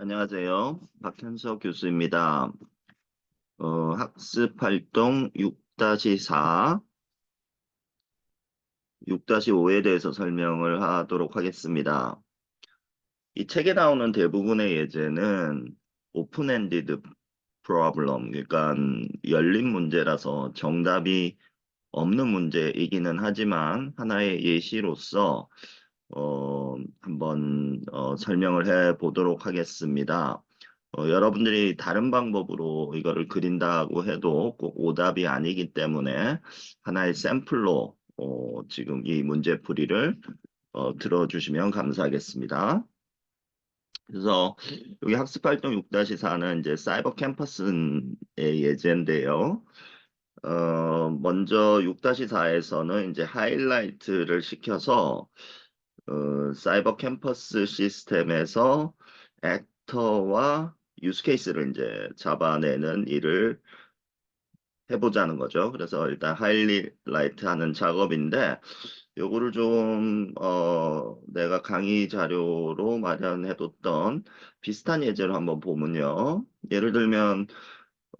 안녕하세요. 박현석 교수입니다. 학습 활동 6-4, 6-5에 대해서 설명을 하도록 하겠습니다. 이 책에 나오는 대부분의 예제는 오픈엔디드 프로블럼, 그러니까 열린 문제라서 정답이 없는 문제이기는 하지만 하나의 예시로서 한번 설명을 해 보도록 하겠습니다. 여러분들이 다른 방법으로 이거를 그린다고 해도 꼭 오답이 아니기 때문에 하나의 샘플로 지금 이 문제풀이를 들어주시면 감사하겠습니다. 그래서 여기 학습활동 6-4는 이제 사이버 캠퍼스의 예제인데요. 먼저 6-4에서는 이제 하이라이트를 시켜서 사이버 캠퍼스 시스템에서 액터와 유스케이스를 이제 잡아내는 일을 해보자는 거죠. 그래서 일단 하이라이트 하는 작업인데, 요거를 좀, 내가 강의 자료로 마련해뒀던 비슷한 예제로 한번 보면요. 예를 들면,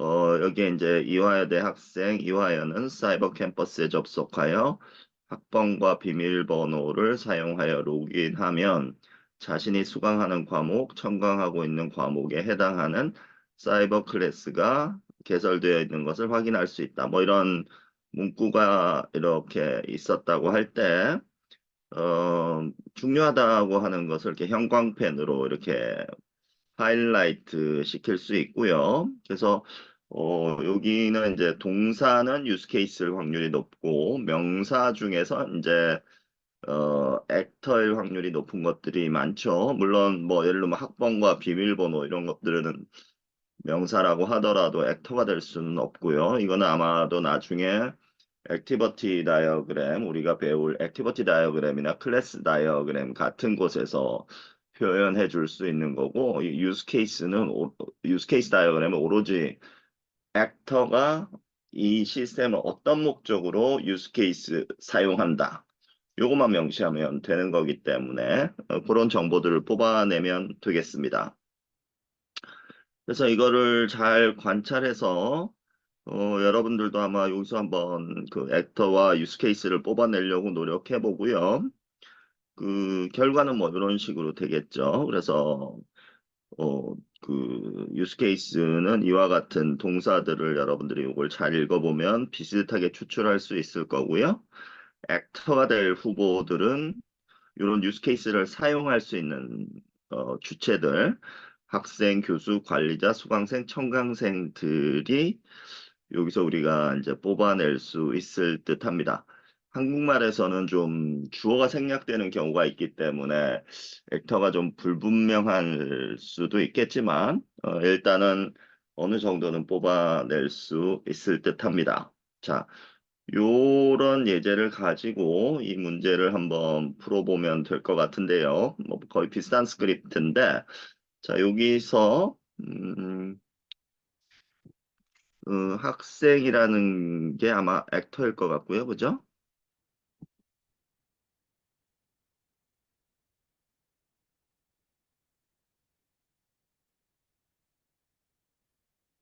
여기에 이제 이화여대 학생, 이화여는 사이버 캠퍼스에 접속하여 학번과 비밀번호를 사용하여 로그인하면 자신이 수강하는 과목, 첨강하고 있는 과목에 해당하는 사이버 클래스가 개설되어 있는 것을 확인할 수 있다. 뭐 이런 문구가 이렇게 있었다고 할 때, 중요하다고 하는 것을 이렇게 형광펜으로 이렇게 하이라이트 시킬 수 있고요. 그래서 여기는 이제 동사는 유스 케이스일 확률이 높고 명사 중에서 이제 액터일 확률이 높은 것들이 많죠. 물론 뭐 예를 들면 학번과 비밀번호 이런 것들은 명사라고 하더라도 액터가 될 수는 없고요. 이거는 아마도 나중에 액티비티 다이어그램 우리가 배울 액티비티 다이어그램이나 클래스 다이어그램 같은 곳에서 표현해 줄 수 있는 거고 이 유스 케이스는 유스 케이스 다이어그램은 오로지 액터가 이 시스템을 어떤 목적으로 유스 케이스 사용한다. 요것만 명시하면 되는 거기 때문에 그런 정보들을 뽑아내면 되겠습니다. 그래서 이거를 잘 관찰해서 여러분들도 아마 여기서 한번 그 액터와 유스 케이스를 뽑아내려고 노력해 보고요. 그 결과는 뭐 이런 식으로 되겠죠. 그래서 그 유스 케이스는 이와 같은 동사들을 여러분들이 이걸 잘 읽어보면 비슷하게 추출할 수 있을 거고요. 액터가 될 후보들은 이런 유스 케이스를 사용할 수 있는 주체들, 학생, 교수, 관리자, 수강생, 청강생들이 여기서 우리가 이제 뽑아낼 수 있을 듯합니다. 한국말에서는 좀 주어가 생략되는 경우가 있기 때문에 액터가 좀 불분명할 수도 있겠지만 일단은 어느 정도는 뽑아낼 수 있을 듯합니다. 자, 요런 예제를 가지고 이 문제를 한번 풀어보면 될 것 같은데요. 뭐 거의 비슷한 스크립트인데, 자, 여기서, 학생이라는 게 아마 액터일 것 같고요. 그죠?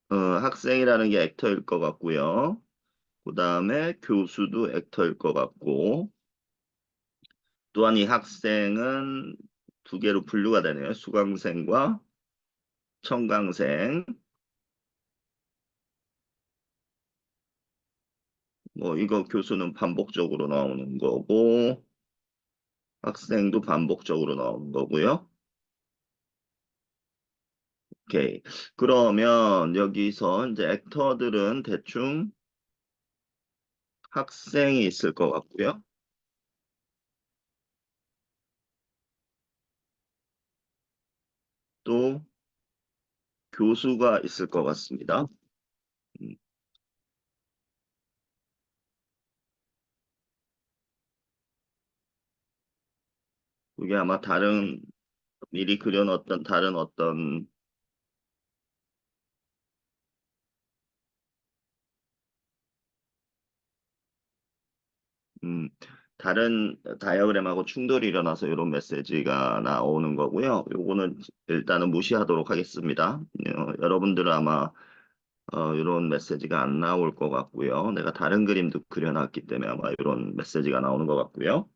학생이라는 게 액터일 것 같고요. 그 다음에 교수도 액터일 것 같고, 또한 이 학생은 두 개로 분류가 되네요. 수강생과 청강생. 뭐 이거 교수는 반복적으로 나오는 거고 학생도 반복적으로 나오는 거고요. 오케이. 그러면 여기서 이제 액터들은 대충 학생이 있을 것 같고요. 또 교수가 있을 것 같습니다. 음, 그게 아마 다른 미리 그려놓었던 다른 어떤 음, 다른 다이어그램하고 충돌이 일어나서 이런 메시지가 나오는 거고요. 요거는 일단은 무시하도록 하겠습니다. 여러분들은 아마 이런 메시지가 안 나올 것 같고요. 내가 다른 그림도 그려놨기 때문에 아마 이런 메시지가 나오는 것 같고요.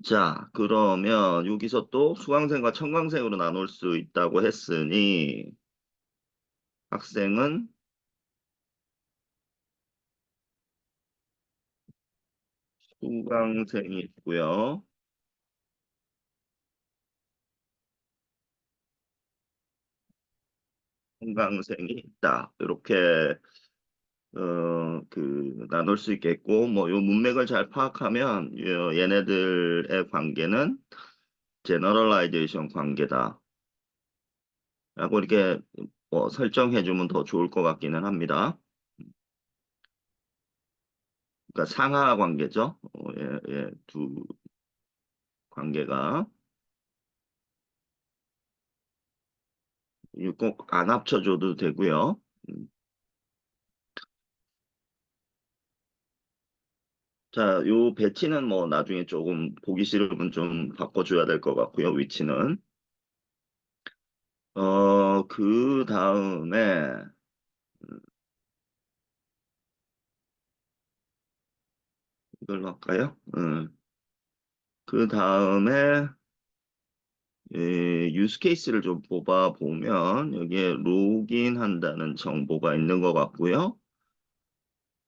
자, 그러면 여기서 또 수강생과 청강생으로 나눌 수 있다고 했으니 학생은 수강생이 있고요. 청강생이 있다. 이렇게 나눌 수 있겠고, 뭐, 요 문맥을 잘 파악하면, 얘네들의 관계는 제너럴라이제이션 관계다. 라고 이렇게 뭐 설정해주면 더 좋을 것 같기는 합니다. 그러니까 상하 관계죠. 두 관계가. 꼭 안 합쳐줘도 되고요. 음, 자, 요 배치는 뭐 나중에 조금 보기 싫으면 좀 바꿔줘야 될 것 같고요. 위치는. 그 다음에, 이걸로 할까요? 그 다음에, 유스 케이스를 좀 뽑아 보면, 여기에 로그인 한다는 정보가 있는 것 같고요.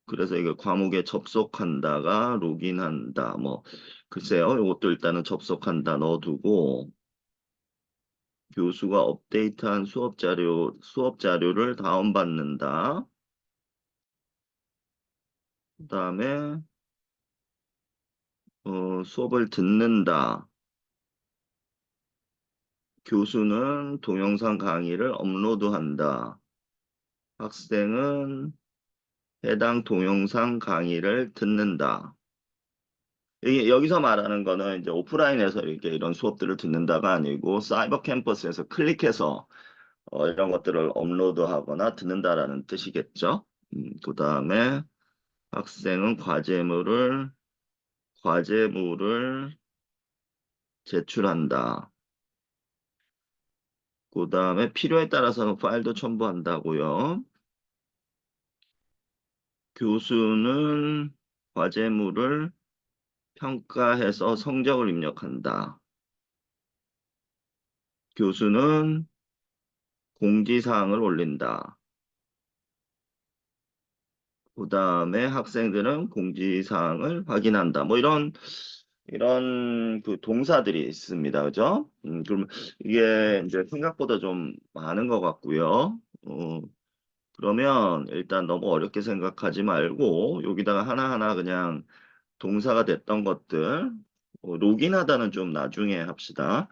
그래서 이게 과목에 접속한다가 로그인한다. 뭐, 글쎄요. 이것도 일단은 접속한다 넣어두고, 교수가 업데이트한 수업 자료를 다운받는다. 그 다음에, 수업을 듣는다. 교수는 동영상 강의를 업로드한다. 학생은 해당 동영상 강의를 듣는다. 여기서 말하는 거는 이제 오프라인에서 이렇게 이런 수업들을 듣는다가 아니고 사이버 캠퍼스에서 클릭해서 이런 것들을 업로드하거나 듣는다라는 뜻이겠죠. 그 다음에 학생은 과제물을 제출한다. 그 다음에 필요에 따라서는 파일도 첨부한다고요. 교수는 과제물을 평가해서 성적을 입력한다. 교수는 공지사항을 올린다. 그 다음에 학생들은 공지사항을 확인한다. 뭐 이런 그 동사들이 있습니다. 그죠? 그럼 이게 이제 생각보다 좀 많은 것 같고요. 그러면 일단 너무 어렵게 생각하지 말고 여기다가 하나하나 그냥 동사가 됐던 것들 로gin하다는 좀 나중에 합시다.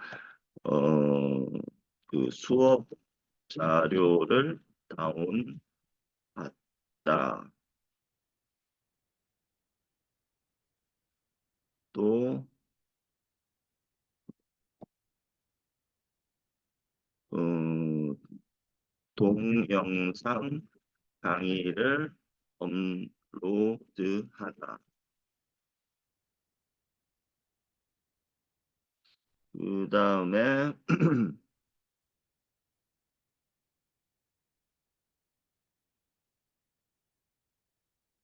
어, 그 수업 자료를 다운받다. 또 음, 동영상 강의를 업로드하다. 그 다음에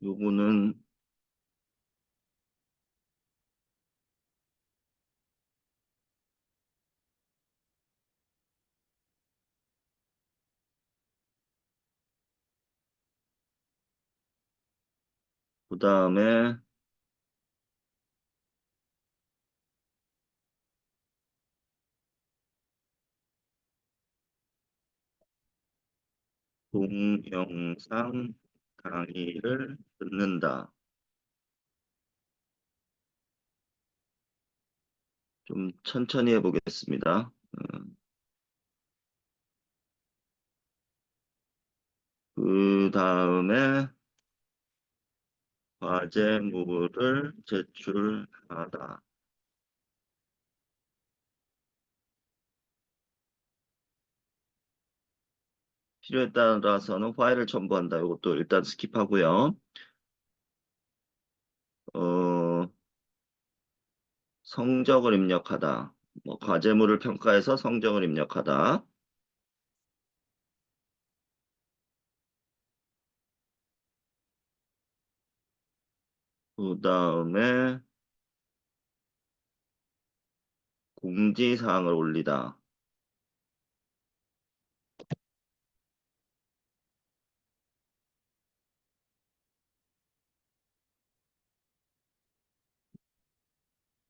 요거는 그 다음에 동영상 강의를 듣는다. 좀 천천히 해보겠습니다. 그 다음에 과제물을 제출하다. 필요에 따라서는 파일을 첨부한다. 이것도 일단 스킵하고요. 어, 성적을 입력하다. 뭐 과제물을 평가해서 성적을 입력하다. 그 다음에 공지사항을 올리다.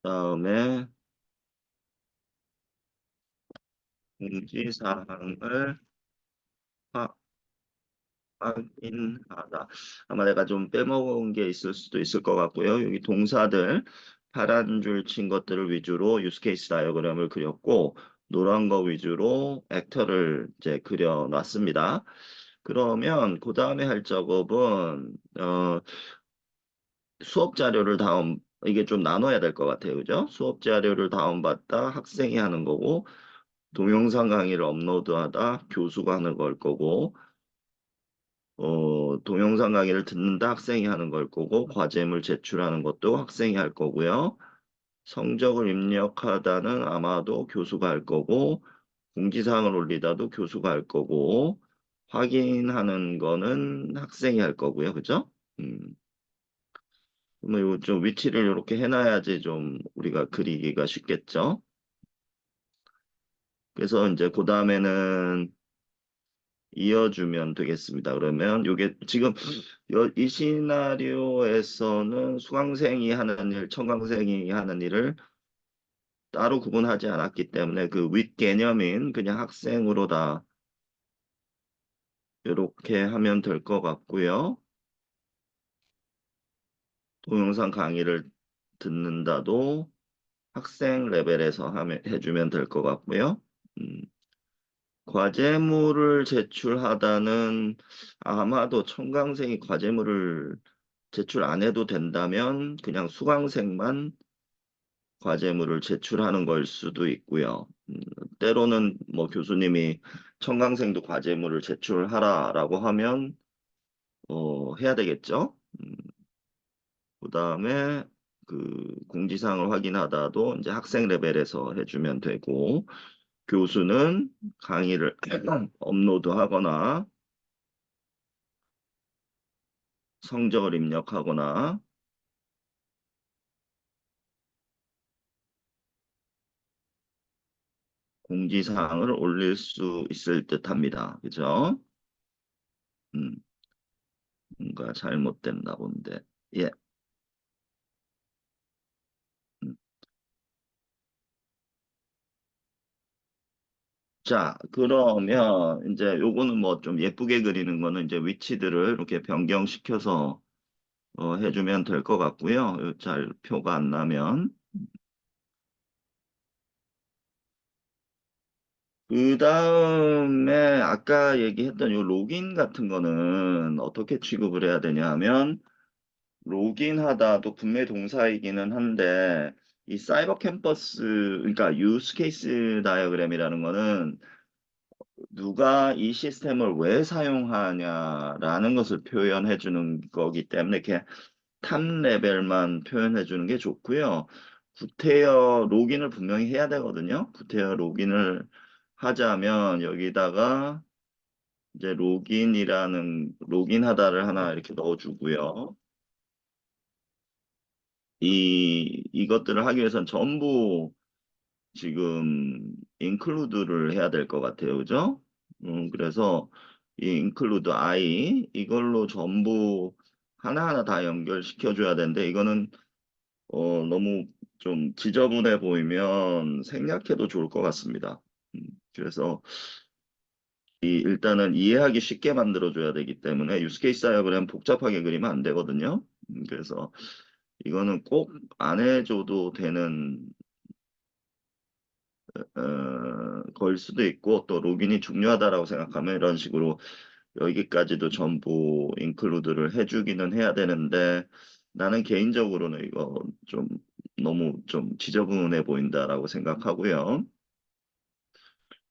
그 다음에 공지사항을 확인하다. 아마 내가 좀 빼먹은 게 있을 수도 있을 것 같고요. 여기 동사들 파란 줄 친 것들을 위주로 유스케이스 다이어그램을 그렸고 노란 거 위주로 액터를 이제 그려놨습니다. 그러면 그 다음에 할 작업은 수업 자료를 이게 좀 나눠야 될 것 같아요. 그죠? 수업 자료를 다운받다 학생이 하는 거고 동영상 강의를 업로드하다 교수가 하는 걸 거고 동영상 강의를 듣는다 학생이 하는 걸 거고, 과제물 제출하는 것도 학생이 할 거고요. 성적을 입력하다는 아마도 교수가 할 거고, 공지사항을 올리다도 교수가 할 거고, 확인하는 거는 학생이 할 거고요. 그죠? 음, 그러면 요좀 위치를 이렇게 해놔야지 좀 우리가 그리기가 쉽겠죠? 그래서 이제 그 다음에는 이어주면 되겠습니다. 그러면 이게 지금 이 시나리오에서는 수강생이 하는 일, 청강생이 하는 일을 따로 구분하지 않았기 때문에 그 윗개념인 그냥 학생으로 다 이렇게 하면 될 것 같고요. 동영상 강의를 듣는다도 학생 레벨에서 해주면 될 것 같고요. 음, 과제물을 제출하다는 아마도 청강생이 과제물을 제출 안 해도 된다면 그냥 수강생만 과제물을 제출하는 걸 수도 있고요. 때로는 뭐 교수님이 청강생도 과제물을 제출하라라고 하면 해야 되겠죠. 그다음에 그 공지사항을 확인하다도 이제 학생 레벨에서 해주면 되고 교수는 강의를 업로드하거나 성적을 입력하거나 공지사항을 올릴 수 있을 듯합니다. 그죠? 음, 뭔가 잘못됐나 본데. 예. 음. 자, 그러면 이제 요거는 뭐 좀 예쁘게 그리는 거는 이제 위치들을 이렇게 변경시켜서 해주면 될 것 같고요. 잘 표가 안 나면. 그 다음에 아까 얘기했던 요 로긴 같은 거는 어떻게 취급을 해야 되냐 하면 로gin하다도 분매 동사이기는 한데 이 사이버 캠퍼스 그러니까 유스 케이스 다이어그램이라는 거는 누가 이 시스템을 왜 사용하냐라는 것을 표현해 주는 거기 때문에 이렇게 탑 레벨만 표현해 주는 게 좋고요. 구태여 로gin을 분명히 해야 되거든요. 구태여 로gin을 하자면 여기다가 이제 로gin하다를 하나 이렇게 넣어주고요. 이것들을 하기 위해선 전부 지금 include를 해야 될 것 같아요. 그죠? 그래서 이 include I 이걸로 전부 하나하나 다 연결시켜 줘야 되는데 이거는 너무 좀 지저분해 보이면 생략해도 좋을 것 같습니다. 그래서 일단은 이해하기 쉽게 만들어 줘야 되기 때문에 유스케이스 다이어그램 복잡하게 그리면 안 되거든요. 그래서 이거는 꼭 안 해줘도 되는 걸 수도 있고 또 로gin이 중요하다라고 생각하면 이런 식으로 여기까지도 전부 인클루드를 해주기는 해야 되는데 나는 개인적으로는 이거 좀 너무 좀 지저분해 보인다라고 생각하고요.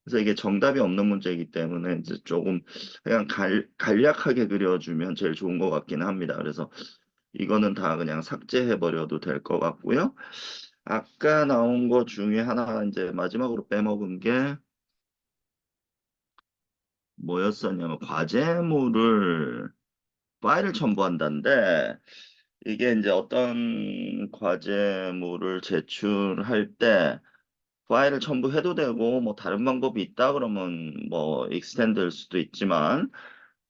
그래서 이게 정답이 없는 문제이기 때문에 이제 조금 그냥 간략하게 그려주면 제일 좋은 것 같기는 합니다. 그래서 이거는 다 그냥 삭제해버려도 될 것 같고요. 아까 나온 거 중에 하나 이제 마지막으로 빼먹은 게 뭐였었냐면 과제물을 파일을 첨부한다는데 이게 이제 어떤 과제물을 제출할 때 파일을 첨부해도 되고 뭐 다른 방법이 있다 그러면 뭐 익스텐드일 수도 있지만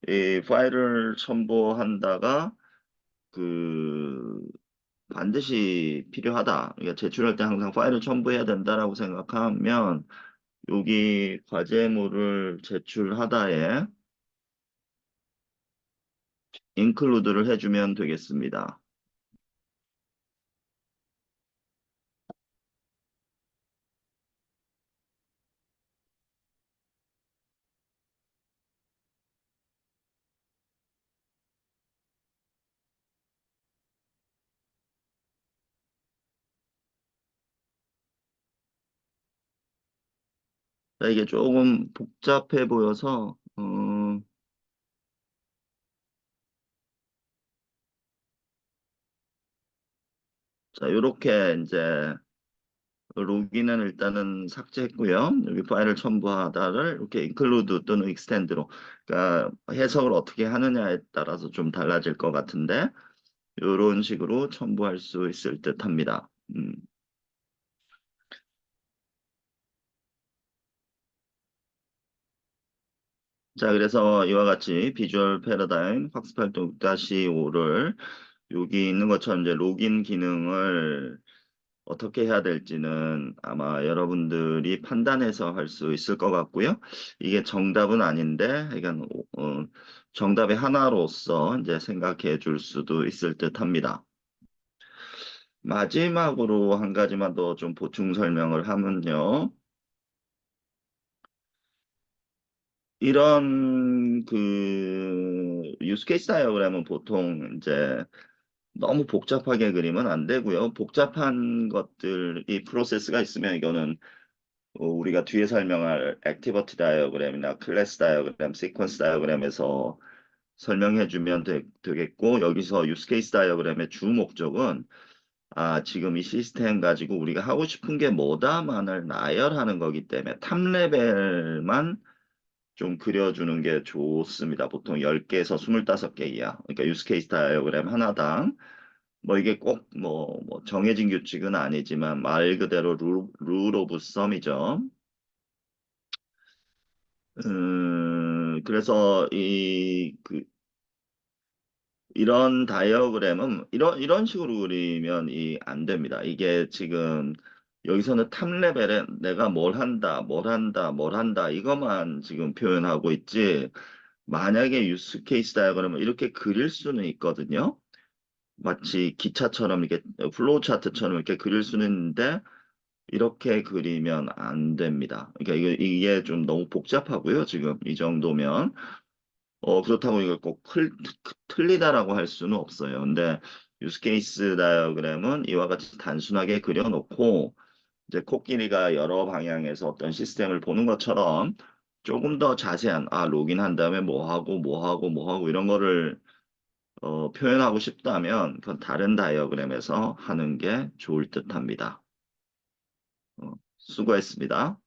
이 파일을 첨부한다가 그 반드시 필요하다. 그러니까 제출할 때 항상 파일을 첨부해야 된다라고 생각하면 여기 과제물을 제출하다에 include를 해주면 되겠습니다. 자, 이게 조금 복잡해 보여서 자, 이렇게 이제 로gin은 일단은 삭제했고요. 여기 파일을 첨부하다를 이렇게 include 또는 extend로 그러니까 해석을 어떻게 하느냐에 따라서 좀 달라질 것 같은데 이런 식으로 첨부할 수 있을 듯 합니다. 자, 그래서 이와 같이 비주얼 패러다임 학습 활동 6-5를 여기 있는 것처럼 이제 로긴 기능을 어떻게 해야 될지는 아마 여러분들이 판단해서 할 수 있을 것 같고요. 이게 정답은 아닌데, 그러니까 정답의 하나로서 이제 생각해 줄 수도 있을 듯 합니다. 마지막으로 한 가지만 더 좀 보충 설명을 하면요. 이런 그 유스 케이스 다이어그램은 보통 이제 너무 복잡하게 그리면 안 되고요. 복잡한 것들이 프로세스가 있으면 이거는 우리가 뒤에 설명할 액티비티 다이어그램이나 클래스 다이어그램, 시퀀스 다이어그램에서 설명해 주면 되겠고 여기서 유스 케이스 다이어그램의 주 목적은 지금 이 시스템 가지고 우리가 하고 싶은 게 뭐다만을 나열하는 거기 때문에 탑 레벨만 좀 그려주는 게 좋습니다. 보통 10개에서 25개 이하. 그러니까 유스 케이스 다이어그램 하나당 뭐 이게 꼭 뭐 정해진 규칙은 아니지만 말 그대로 룰 오브 썸이죠. 그래서 이런 다이어그램은 이런 식으로 그리면 안 됩니다. 이게 지금 여기서는 탑 레벨에 내가 뭘 한다, 뭘 한다, 뭘 한다 이것만 지금 표현하고 있지. 만약에 유스 케이스 다이어그램을 이렇게 그릴 수는 있거든요. 마치 기차처럼 이렇게 플로우 차트처럼 이렇게 그릴 수는 있는데 이렇게 그리면 안 됩니다. 그러니까 이게 좀 너무 복잡하고요. 지금 이 정도면. 그렇다고 이걸 꼭 틀리다라고 할 수는 없어요. 근데 유스 케이스 다이어그램은 이와 같이 단순하게 그려놓고 이제 코끼리가 여러 방향에서 어떤 시스템을 보는 것처럼 조금 더 자세한 로그인한 다음에 뭐 하고 뭐 하고 뭐 하고 이런 거를 표현하고 싶다면 그건 다른 다이어그램에서 하는 게 좋을 듯 합니다. 수고했습니다.